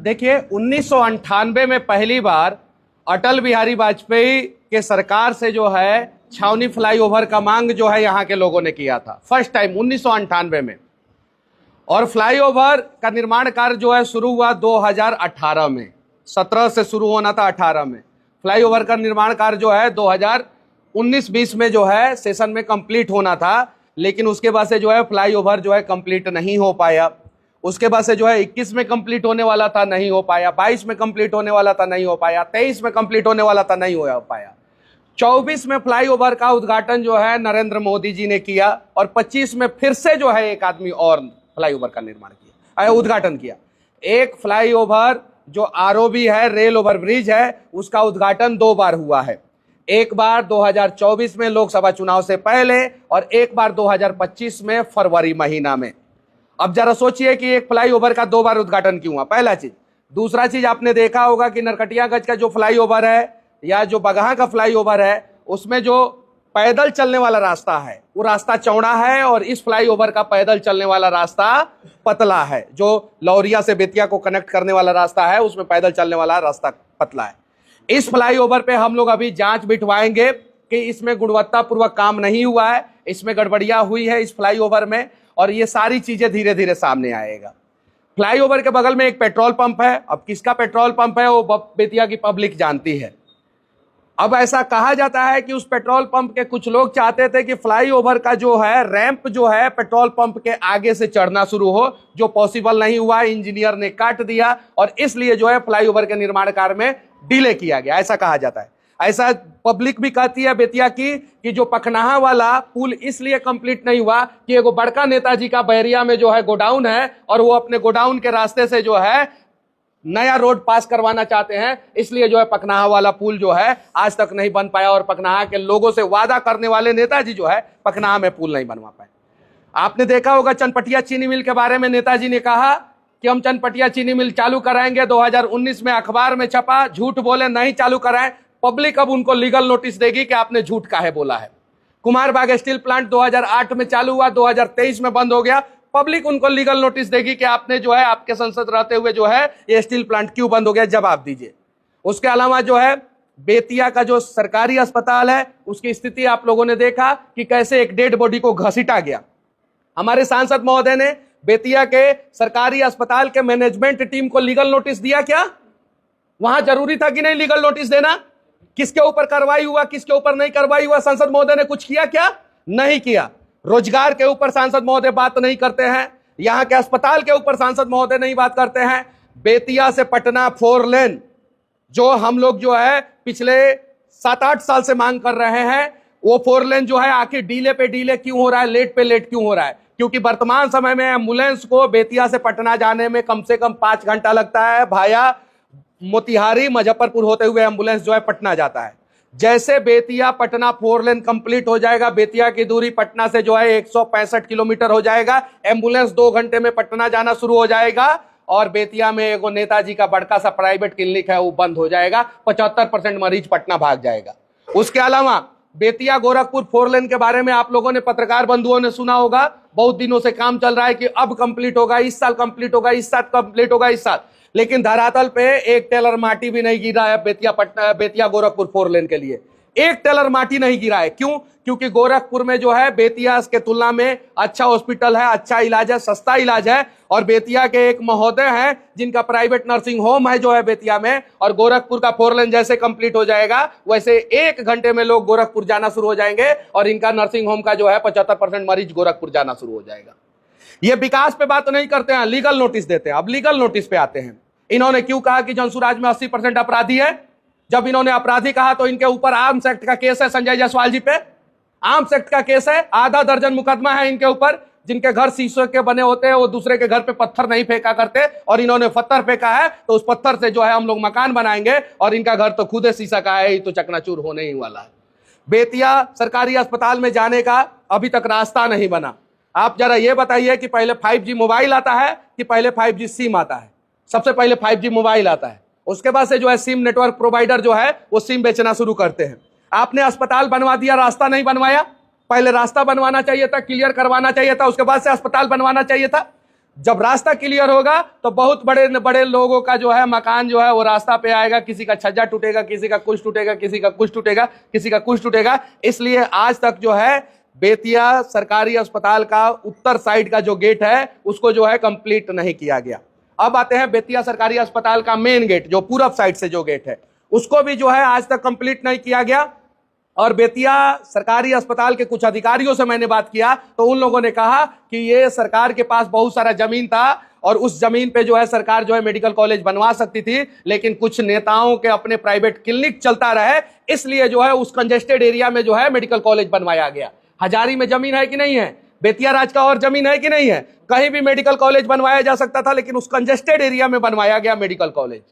देखिए 1998 में पहली बार अटल बिहारी वाजपेयी के सरकार से जो है छावनी फ्लाईओवर का मांग जो है यहाँ के लोगों ने किया था फर्स्ट टाइम 1998 में। और फ्लाईओवर का निर्माण कार्य जो है शुरू हुआ 2018 में। 17 से शुरू होना था 18 में। फ्लाईओवर का निर्माण कार्य जो है 2019-20 में जो है सेशन में कंप्लीट होना था, लेकिन उसके बाद से जो है फ्लाईओवर जो है कंप्लीट नहीं हो पाया। उसके बाद से जो है 21 में कंप्लीट होने वाला था, नहीं हो पाया। 22 में कंप्लीट होने वाला था, नहीं हो पाया। 23 में कंप्लीट होने वाला था, नहीं हो पाया। 24 में फ्लाईओवर का उद्घाटन जो है नरेंद्र मोदी जी ने किया और 25 में फिर से जो है एक आदमी और फ्लाईओवर का निर्माण किया, उद्घाटन किया। एक फ्लाईओवर जो आरओबी है, रेल ओवर ब्रिज है, उसका उद्घाटन 2 बार हुआ है। एक बार 2024 में लोकसभा चुनाव से पहले और एक बार 2025 में फरवरी महीना में। अब जरा सोचिए कि एक फ्लाईओवर का 2 बार उद्घाटन क्यों हुआ, पहला चीज। दूसरा चीज, आपने देखा होगा कि नरकटियागंज का जो फ्लाईओवर है या जो बगहा का फ्लाईओवर है, उसमें जो पैदल चलने वाला रास्ता है वो रास्ता चौड़ा है और इस फ्लाईओवर का पैदल चलने वाला रास्ता पतला है। जो लौरिया से बेतिया को कनेक्ट करने वाला रास्ता है उसमें पैदल चलने वाला रास्ता पतला है। इस फ्लाईओवर पे हम लोग अभी जांच बिठवाएंगे कि इसमें गुणवत्तापूर्वक काम नहीं हुआ है, इसमें गड़बड़ियां हुई है इस फ्लाईओवर में, और ये सारी चीजें धीरे धीरे सामने आएगा। फ्लाईओवर के बगल में एक पेट्रोल पंप है। अब किसका पेट्रोल पंप है वो बेतिया की पब्लिक जानती है। अब ऐसा कहा जाता है कि उस पेट्रोल पंप के कुछ लोग चाहते थे कि फ्लाईओवर का जो है रैंप जो है पेट्रोल पंप के आगे से चढ़ना शुरू हो, जो पॉसिबल नहीं हुआ। इंजीनियर ने काट दिया और इसलिए जो है फ्लाईओवर के निर्माण कार्य में डिले किया गया, ऐसा कहा जाता है। ऐसा पब्लिक भी कहती है बेतिया की कि जो पखनाहा वाला पुल इसलिए कंप्लीट नहीं हुआ कि एगो बड़का नेताजी का बैरिया में जो है गोडाउन है और वो अपने गोडाउन के रास्ते से जो है नया रोड पास करवाना चाहते हैं, इसलिए जो है पखनाहा वाला पुल जो है आज तक नहीं बन पाया। और पखनाहा के लोगों से वादा करने वाले नेताजी जो है पखनाहा में पुल नहीं बनवा पाए। आपने देखा होगा चनपटिया चीनी मिल के बारे में नेताजी ने कहा कि हम चनपटिया चीनी मिल चालू कराएंगे। 2019 में अखबार में छपा, झूठ बोले, नहीं चालू कराएं। पब्लिक अब उनको लीगल नोटिस देगी कि आपने झूठ काहे बोला है। कुमारबाग स्टील प्लांट 2008 में चालू हुआ, 2023 में बंद हो गया। पब्लिक उनको लीगल नोटिस देगी कि आपने जो है आपके संसद रहते हुए जो है ये स्टील प्लांट क्यों बंद हो गया, जवाब दीजिए। उसके अलावा जो है बेतिया का जो सरकारी अस्पताल है उसकी स्थिति आप लोगों ने देखा कि कैसे एक डेड बॉडी को घसीटा गया। हमारे सांसद महोदय ने बेतिया के सरकारी अस्पताल के मैनेजमेंट टीम को लीगल नोटिस दिया क्या? वहां जरूरी था कि नहीं लीगल नोटिस देना? किसके ऊपर कार्रवाई हुआ, किसके ऊपर नहीं कार्रवाई हुआ? सांसद महोदय ने कुछ किया क्या? नहीं किया। रोजगार के ऊपर सांसद महोदय बात नहीं करते हैं, यहां के अस्पताल के ऊपर सांसद महोदय नहीं बात करते हैं। बेतिया से पटना 4 लेन जो हम लोग जो है पिछले 7-8 साल से मांग कर रहे हैं, वो 4 लेन जो है आखिर डीले पे डीले क्यों हो रहा है, लेट पे लेट क्यों हो रहा है? क्योंकि वर्तमान समय में एम्बुलेंस को बेतिया से पटना जाने में कम से कम 5 घंटा लगता है। भाया मोतिहारी मुजफ्फरपुर होते हुए एम्बुलेंस जो है पटना जाता है। जैसे बेतिया पटना 4 लेन कंप्लीट हो जाएगा, बेतिया की दूरी पटना से जो है 165 किलोमीटर हो जाएगा। एम्बुलेंस 2 घंटे में पटना जाना शुरू हो जाएगा और बेतिया में एगो नेताजी का बड़का सा प्राइवेट क्लिनिक है वो बंद हो जाएगा। 75% मरीज पटना भाग जाएगा। उसके अलावा बेतिया गोरखपुर 4 लेन के बारे में आप लोगों ने, पत्रकार बंधुओं ने सुना होगा, बहुत दिनों से काम चल रहा है कि अब कंप्लीट होगा, इस साल कंप्लीट होगा, इस साल कंप्लीट होगा, इस साल। लेकिन धरातल पे एक टेलर माटी भी नहीं गिरा है बेतिया गोरखपुर 4 लेन के लिए। एक टेलर माटी नहीं गिरा है। क्यों? क्योंकि गोरखपुर में जो है बेतिया के तुलना में अच्छा हॉस्पिटल है, अच्छा इलाज है, सस्ता इलाज है। और बेतिया के एक महोदय हैं जिनका प्राइवेट नर्सिंग होम है जो है बेतिया में, और गोरखपुर का 4 लेन जैसे कंप्लीट हो जाएगा वैसे 1 घंटे में लोग गोरखपुर जाना शुरू हो जाएंगे और इनका नर्सिंग होम का जो है 75% मरीज गोरखपुर जाना शुरू हो जाएगा। ये विकास पे बात नहीं करते हैं, लीगल नोटिस देते हैं। अब लीगल नोटिस पे आते हैं। इन्होंने क्यों कहा कि जंसुराज में 80% अपराधी है? जब इन्होंने अपराधी कहा तो इनके ऊपर आर्म्स एक्ट का केस है संजय जायसवाल जी पे। आर्म्स एक्ट का केस है, आधा दर्जन मुकदमा है इनके ऊपर। जिनके घर शीशे के बने होते हैं वो दूसरे के घर पे पत्थर नहीं फेंका करते, और इन्होंने पत्थर फेंका है तो उस पत्थर से जो है हम लोग मकान बनाएंगे, और इनका घर तो खुद शीशा का है, तो चकनाचूर होने ही वाला है। बेतिया सरकारी अस्पताल में जाने का अभी तक रास्ता नहीं बना। आप जरा ये बताइए कि पहले 5G मोबाइल आता है कि पहले 5G सिम आता है? सबसे पहले 5G मोबाइल आता है, उसके बाद से जो है सिम नेटवर्क प्रोवाइडर जो है वो सिम बेचना शुरू करते हैं। आपने अस्पताल बनवा दिया, रास्ता नहीं बनवाया। पहले रास्ता बनवाना चाहिए था, क्लियर करवाना चाहिए था, उसके बाद से अस्पताल बनवाना चाहिए था। जब रास्ता क्लियर होगा तो बहुत बड़े बड़े लोगों का जो है मकान जो है वो रास्ता पे आएगा, किसी का छज्जा टूटेगा, किसी का कुछ टूटेगा, किसी का कुछ टूटेगा, किसी का कुछ टूटेगा। इसलिए आज तक जो है बेतिया सरकारी अस्पताल का उत्तर साइड का जो गेट है उसको जो है कंप्लीट नहीं किया गया। अब आते हैं बेतिया सरकारी अस्पताल का मेन गेट, जो पूरब साइड से जो गेट है उसको भी जो है आज तक कंप्लीट नहीं किया गया। और बेतिया सरकारी अस्पताल के कुछ अधिकारियों से मैंने बात किया तो उन लोगों ने कहा कि ये सरकार के पास बहुत सारा जमीन था और उस जमीन पे जो है सरकार जो है मेडिकल कॉलेज बनवा सकती थी, लेकिन कुछ नेताओं के अपने प्राइवेट क्लिनिक चलता रहे, इसलिए जो है उस कंजेस्टेड एरिया में जो है मेडिकल कॉलेज बनवाया गया। हजारी में जमीन है कि नहीं है, बेतिया राज का और जमीन है कि नहीं है, कहीं भी मेडिकल कॉलेज बनवाया जा सकता था, लेकिन उस कंजेस्टेड एरिया में बनवाया गया मेडिकल कॉलेज।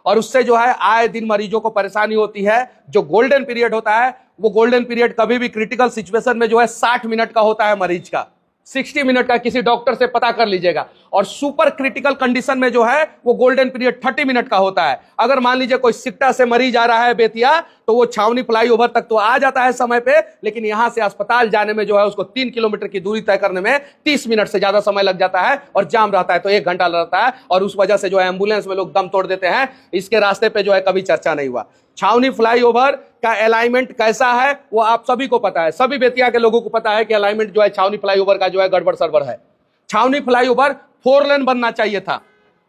और उससे जो है आए दिन मरीजों को परेशानी होती है। जो गोल्डन पीरियड होता है वो गोल्डन पीरियड कभी भी क्रिटिकल सिचुएशन में जो है 60 मिनट का होता है मरीज का, 60 मिनट का, किसी डॉक्टर से पता कर लीजिएगा। और सुपर क्रिटिकल कंडीशन में जो है वो गोल्डन पीरियड 30 मिनट का होता है। अगर मान लीजिए कोई सिकटा से मरीज आ रहा है बेतिया तो वो छावनी फ्लाईओवर तक तो आ जाता है समय पे, लेकिन यहां से अस्पताल जाने में जो है उसको 3 किलोमीटर की दूरी तय करने में 30 मिनट से ज्यादा समय लग जाता है और जाम रहता है तो 1 घंटा लगता है, और उस वजह से जो है एम्बुलेंस में लोग दम तोड़ देते हैं। इसके रास्ते पे जो है कभी चर्चा नहीं हुआ। छावनी फ्लाईओवर का अलाइनमेंट कैसा है वो आप सभी को पता है, सभी बेतिया के लोगों को पता है कि अलाइनमेंट जो है छावनी फ्लाईओवर का जो है गड़बड़ सरबर है। छावनी फ्लाईओवर 4 लेन बनना चाहिए था।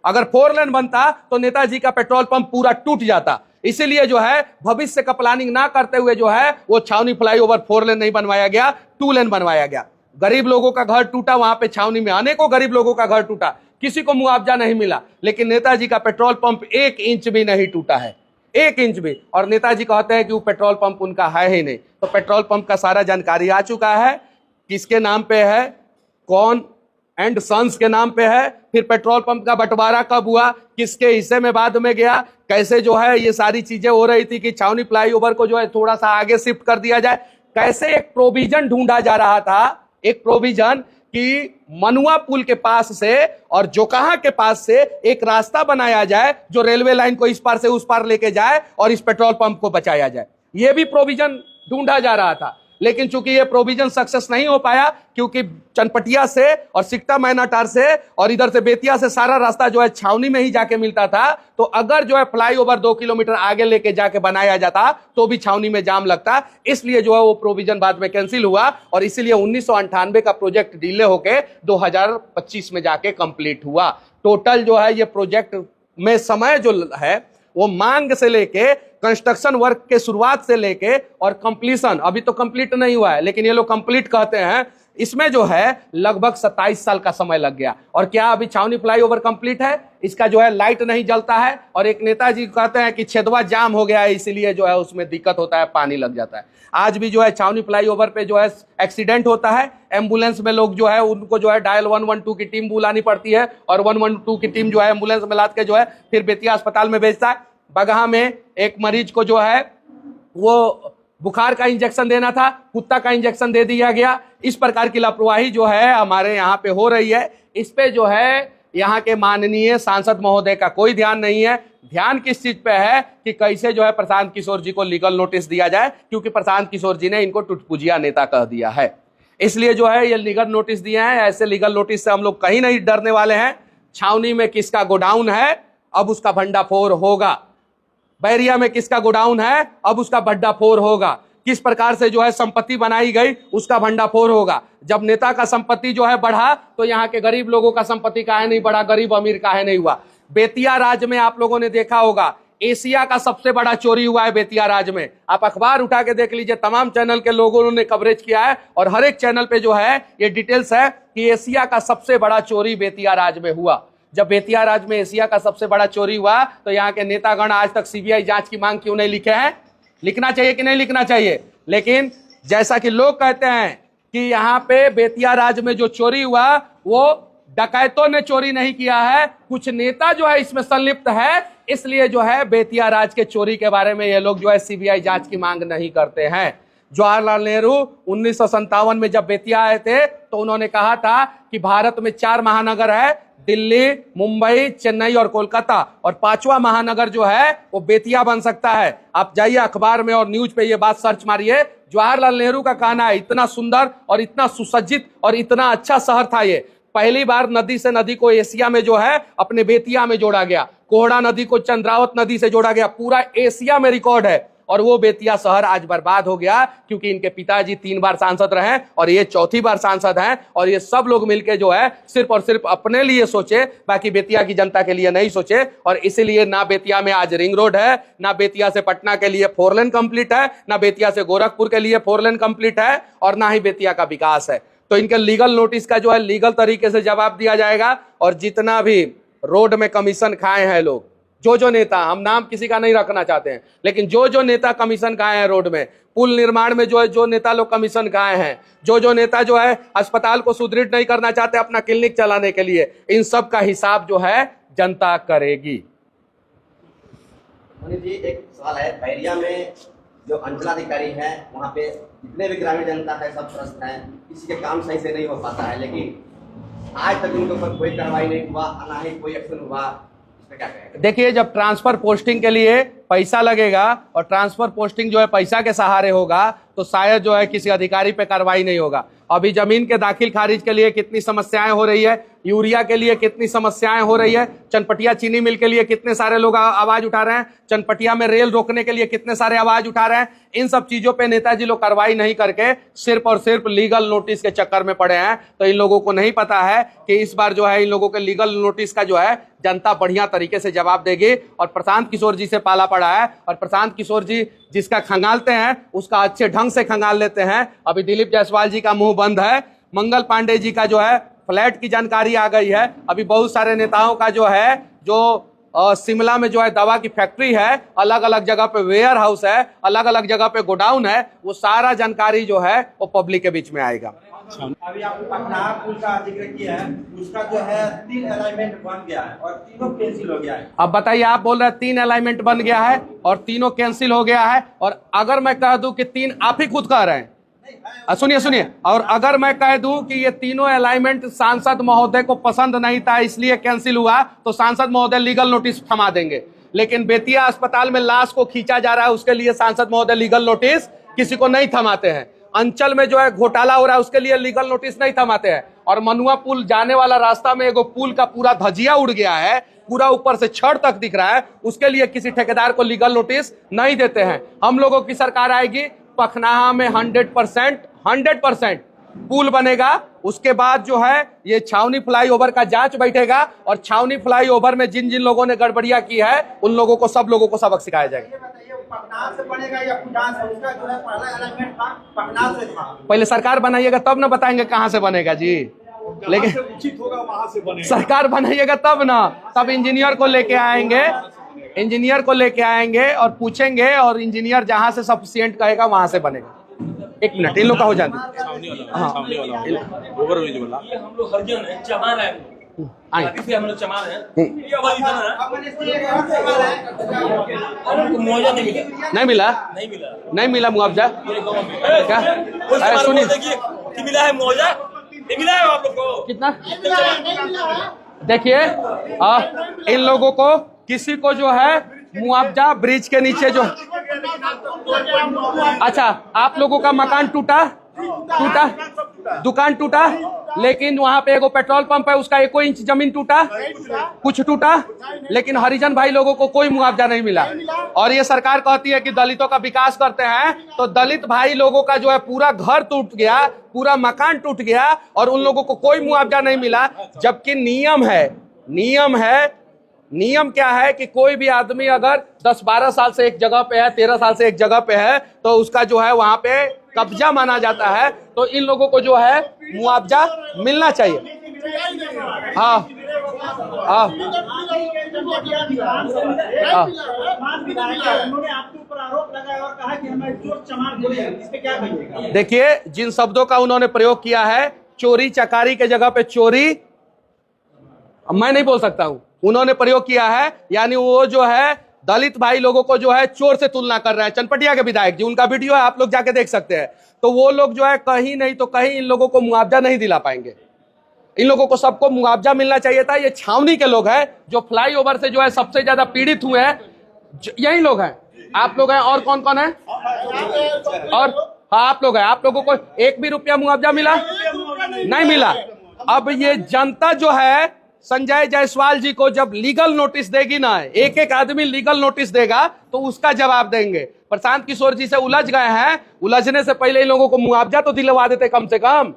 अगर 4 लेन बनता तो नेताजी का पेट्रोल पंप पूरा टूट जाता। इसीलिए जो है भविष्य का प्लानिंग ना करते हुए जो है वो छावनी फ्लाईओवर 4 लेन नहीं बनवाया गया, 2 लेन बनवाया गया। गरीब लोगों का घर टूटा, वहां पे छावनी में अनेकों गरीब लोगों का घर टूटा, किसी को मुआवजा नहीं मिला, लेकिन नेताजी का पेट्रोल पंप 1 इंच भी नहीं टूटा है, 1 इंच भी। और नेताजी कहते हैं कि वो पेट्रोल पंप उनका है ही नहीं। तो पेट्रोल पंप का सारा जानकारी आ चुका है, किसके नाम पे है, कौन एंड सन्स के नाम पे है, फिर पेट्रोल पंप का बंटवारा कब हुआ, किसके हिस्से में बाद में गया, कैसे जो है ये सारी चीजें हो रही थी कि छावनी फ्लाईओवर को जो है थोड़ा सा आगे शिफ्ट कर दिया जाए, कैसे एक प्रोविजन ढूंढा जा रहा था, एक प्रोविजन कि मनुआ पुल के पास से और जोकाहा के पास से एक रास्ता बनाया जाए जो रेलवे लाइन को इस पार से उस पार लेके जाए और इस पेट्रोल पंप को बचाया जाए। यह भी प्रोविजन ढूंढा जा रहा था, लेकिन चूंकि ये प्रोविजन सक्सेस नहीं हो पाया क्योंकि चनपटिया से और सिकटा मैनाटार से और इधर से बेतिया से सारा रास्ता जो है छावनी में ही जाके मिलता था। तो अगर जो है फ्लाईओवर 2 किलोमीटर आगे लेके जाके बनाया जाता तो भी छावनी में जाम लगता, इसलिए जो है वो प्रोविजन बाद में कैंसिल हुआ और इसीलिए 1998 का प्रोजेक्ट डिले होके 2025 में जाके कंप्लीट हुआ। टोटल जो है ये प्रोजेक्ट में समय जो है वो मांग से लेके कंस्ट्रक्शन वर्क के शुरुआत से लेके और कंप्लीशन, अभी तो कंप्लीट नहीं हुआ है लेकिन ये लोग कंप्लीट कहते हैं, इसमें जो है लगभग 27 साल का समय लग गया। और क्या अभी छावनी फ्लाईओवर कंप्लीट है? इसका जो है लाइट नहीं जलता है और एक नेताजी कहते हैं कि छेदवा जाम हो गया है, इसीलिए जो है उसमें दिक्कत होता है, पानी लग जाता है। आज भी जो है छावनी फ्लाईओवर पे जो है एक्सीडेंट होता है, एम्बुलेंस में लोग जो है उनको जो है डायल 112 की टीम बुलानी पड़ती है और 112 की टीम जो है एम्बुलेंस में लाद के जो है फिर बेतिया अस्पताल में भेजता है। बगहा में एक मरीज को जो है वो बुखार का इंजेक्शन देना था, कुत्ता का इंजेक्शन दे दिया गया। इस प्रकार की लापरवाही जो है हमारे यहाँ पे हो रही है, इस पे जो है यहाँ के माननीय सांसद महोदय का कोई ध्यान नहीं है। ध्यान किस चीज पे है कि कैसे जो है प्रशांत किशोर जी को लीगल नोटिस दिया जाए, क्योंकि प्रशांत किशोर जी ने इनको टुटपुजिया नेता कह दिया है, इसलिए जो है ये लीगल नोटिस दिए हैं। ऐसे लीगल नोटिस से हम लोग कहीं नहीं डरने वाले हैं। छावनी में किसका गोडाउन है, अब उसका भंडाफोड़ होगा। बैरिया में किसका गोडाउन है, अब उसका भंडाफोड़ होगा। किस प्रकार से जो है संपत्ति बनाई गई उसका भंडाफोड़ होगा। जब नेता का संपत्ति जो है बढ़ा तो यहाँ के गरीब लोगों का संपत्ति काहे नहीं बढ़ा, गरीब अमीर काहे नहीं हुआ। बेतिया राज्य में आप लोगों ने देखा होगा एशिया का सबसे बड़ा चोरी हुआ है बेतिया राज्य में। आप अखबार उठा के देख लीजिए, तमाम चैनल के लोगों ने कवरेज किया है और हर एक चैनल पे जो है ये डिटेल्स है कि एशिया का सबसे बड़ा चोरी बेतिया राज्य में हुआ। जब बेतिया राज्य में एशिया का सबसे बड़ा चोरी हुआ तो यहाँ के नेतागण आज तक सीबीआई जांच की मांग क्यों नहीं लिखे हैं? लिखना चाहिए कि नहीं लिखना चाहिए? लेकिन जैसा कि लोग कहते हैं कि यहाँ पे बेतिया राज्य में जो चोरी हुआ वो डकैतों ने चोरी नहीं किया है, कुछ नेता जो है इसमें संलिप्त है, इसलिए जो है बेतिया राज्य के चोरी के बारे में ये लोग जो है सीबीआई जांच की मांग नहीं करते हैं। जवाहरलाल नेहरू 1957 में जब बेतिया आए थे तो उन्होंने कहा था कि भारत में 4 महानगर है, दिल्ली, मुंबई, चेन्नई और कोलकाता, और 5वां महानगर जो है वो बेतिया बन सकता है। आप जाइए अखबार में और न्यूज पे ये बात सर्च मारिए। जवाहरलाल नेहरू का कहना है इतना सुंदर और इतना सुसज्जित और इतना अच्छा शहर था ये, पहली बार नदी से नदी को एशिया में जो है अपने बेतिया में जोड़ा गया, कोहड़ा नदी को चंद्रावत नदी से जोड़ा गया, पूरा एशिया में रिकॉर्ड है। और वो बेतिया शहर आज बर्बाद हो गया क्योंकि इनके पिताजी 3 बार सांसद रहे और ये 4थी बार सांसद हैं, और ये सब लोग मिलके जो है सिर्फ और सिर्फ अपने लिए सोचे, बाकी बेतिया की जनता के लिए नहीं सोचे। और इसीलिए ना बेतिया में आज रिंग रोड है, ना बेतिया से पटना के लिए 4 लेन कंप्लीट है, ना बेतिया से गोरखपुर के लिए 4 लेन कंप्लीट है, और ना ही बेतिया का विकास है। तो इनके लीगल नोटिस का जो है लीगल तरीके से जवाब दिया जाएगा। और जितना भी रोड में कमीशन खाए हैं लोग, जो नेता, हम नाम किसी का नहीं रखना चाहते हैं, लेकिन जो नेता कमीशन खाए हैं रोड में, पुल निर्माण में जो नेता लोग कमीशन खाए हैं, जो नेता जो है अस्पताल को सुदृढ़ नहीं करना चाहते अपना क्लिनिक चलाने के लिए, इन सब का हिसाब जो है जनता करेगी। मनीष जी, एक सवाल है, बैरिया में जो अंचलाधिकारी है वहाँ पे जितने भी ग्रामीण जनता है सब त्रस्त है, किसी के काम सही से नहीं हो पाता है, लेकिन आज तक उनके ऊपर कोई कार्रवाई नहीं हुआ, ना ही कोई एक्शन हुआ। देखिए, जब ट्रांसफर पोस्टिंग के लिए पैसा लगेगा और ट्रांसफर पोस्टिंग जो है पैसा के सहारे होगा, तो शायद जो है किसी अधिकारी पे कार्रवाई नहीं होगा। अभी जमीन के दाखिल खारिज के लिए कितनी समस्याएं हो रही है, यूरिया के लिए कितनी समस्याएं हो रही है, चनपटिया चीनी मिल के लिए कितने सारे लोग आवाज उठा रहे हैं, चनपटिया में रेल रोकने के लिए कितने सारे आवाज उठा रहे हैं। इन सब चीजों पे नेताजी लोग कार्रवाई नहीं करके सिर्फ और सिर्फ लीगल नोटिस के चक्कर में पड़े हैं। तो इन लोगों को नहीं पता है कि इस बार जो है इन लोगों के लीगल नोटिस का जो है जनता बढ़िया तरीके से जवाब देगी। और प्रशांत किशोर जी से पाला पड़ा है, और प्रशांत किशोर जी जिसका खंगालते हैं उसका अच्छे ढंग से खंगाल लेते हैं। अभी दिलीप जायसवाल जी का मुंह बंद है, मंगल पांडे जी का जो है फ्लैट की जानकारी आ गई है। अभी बहुत सारे नेताओं का जो है शिमला में जो है दवा की फैक्ट्री है, अलग अलग जगह पे वेयर हाउस है, अलग अलग जगह पे गोडाउन है, वो सारा जानकारी जो है वो पब्लिक के बीच में आएगा। अभी आपने पटनार पुल का जिक्र किया है, उसका जो है 3 अलाइनमेंट बन गया है और तीनों कैंसिल हो गया है। अब बताइए, आप बोल रहे हैं 3 अलाइनमेंट बन गया है और तीनों कैंसिल हो गया है, और अगर मैं कह दूं कि 3, आप ही खुद कह रहे हैं, सुनिए, और अगर मैं कह दूं कि ये तीनों अलाइनमेंट सांसद महोदय को पसंद नहीं था इसलिए कैंसिल हुआ, तो सांसद महोदय लीगल नोटिस थमा देंगे। लेकिन बेतिया अस्पताल में लाश को खींचा जा रहा है, उसके लिए सांसद महोदय लीगल नोटिस किसी को नहीं थमाते हैं। अंचल में जो है घोटाला हो रहा है, उसके लिए लीगल नोटिस नहीं थमाते हैं। और मनुआ पुल जाने वाला रास्ता में एगो पुल का पूरा धजिया उड़ गया है, पूरा ऊपर से छड़ तक दिख रहा है, उसके लिए किसी ठेकेदार को लीगल नोटिस नहीं देते हैं। हम लोगों की सरकार आएगी, पखनाहा में 100% पुल बनेगा। उसके बाद जो है ये छावनी फ्लाईओवर का जांच बैठेगा, और छावनी फ्लाईओवर में जिन जिन लोगों ने गड़बड़ियां की है उन लोगों को, सब लोगों को सबक सिखाया जाएगा। पटना से बनेगा या फुटान से? उसका जो है पहला अलाइनमेंट था पटना से था। पहले सरकार बनाइएगा तब ना बताएंगे कहां से बनेगा जी, लेकिन उचित होगा वहां से बनेगा। सरकार बनाइएगा तब ना, तब इंजीनियर को लेके आएंगे, इंजीनियर को लेके आएंगे और पूछेंगे, और इंजीनियर जहां से सफिशिएंट कहेगा वहां से बनेगा। 1 मिनट, इन लोग का हो जाए। छावनी वाला ओवरब्रिज वाला हम लोग हरिजन है, चमार है, से हम लोग चमार है, ये वाली इधर है, मुआवजा नहीं मिला, नहीं मिला मुआवजा। क्या? अरे सुनिए, कि मिला है मुआवजा, नहीं मिला है आप लोग को कितना? देखिए, इन लोगों को किसी को जो है मुआवजा ब्रिज के नीचे जो, अच्छा आप लोगों का मकान टूटा, दुकान टूटा, लेकिन वहां पे एगो पेट्रोल पंप है, उसका 1 इंच जमीन टूटा, कुछ टूटा, लेकिन हरिजन भाई लोगों को कोई मुआवजा नहीं मिला। और ये सरकार कहती है कि दलितों का विकास करते हैं, तो दलित भाई लोगों का जो है पूरा घर टूट गया, पूरा मकान टूट गया, और उन लोगों को कोई मुआवजा नहीं मिला। जबकि नियम क्या है कि कोई भी आदमी अगर 10-12 साल से एक जगह पे है, 13 साल से एक जगह पे है, तो उसका जो है वहां पे कब्जा माना जाता है। तो इन लोगों को जो है मुआवजा मिलना चाहिए। हाँ देखिए, जिन शब्दों का उन्होंने प्रयोग किया है, चोरी चकारी के जगह पे चोरी, मैं नहीं बोल सकता हूं, उन्होंने प्रयोग किया है। यानी वो जो है दलित भाई लोगों को जो है चोर से तुलना कर रहे हैं। चनपटिया के विधायक जी, उनका वीडियो है, आप लोग जाके देख सकते हैं। तो वो लोग जो है कहीं नहीं तो कहीं इन लोगों को मुआवजा नहीं दिला पाएंगे। इन लोगों को सबको मुआवजा मिलना चाहिए था। ये छावनी के लोग हैं जो फ्लाईओवर से जो है सबसे ज्यादा पीड़ित हुए हैं, यही लोग हैं, आप लोग हैं, और कौन कौन है? और हाँ, आप लोग हैं। आप लोगों को 1 भी रुपया मुआवजा मिला? नहीं मिला। अब ये जनता जो है संजय जायसवाल जी को जब लीगल नोटिस देगी ना, एक एक आदमी लीगल नोटिस देगा तो उसका जवाब देंगे। प्रशांत किशोर जी से उलझ गए हैं, उलझने से पहले इन लोगों को मुआवजा तो दिलवा देते कम से कम।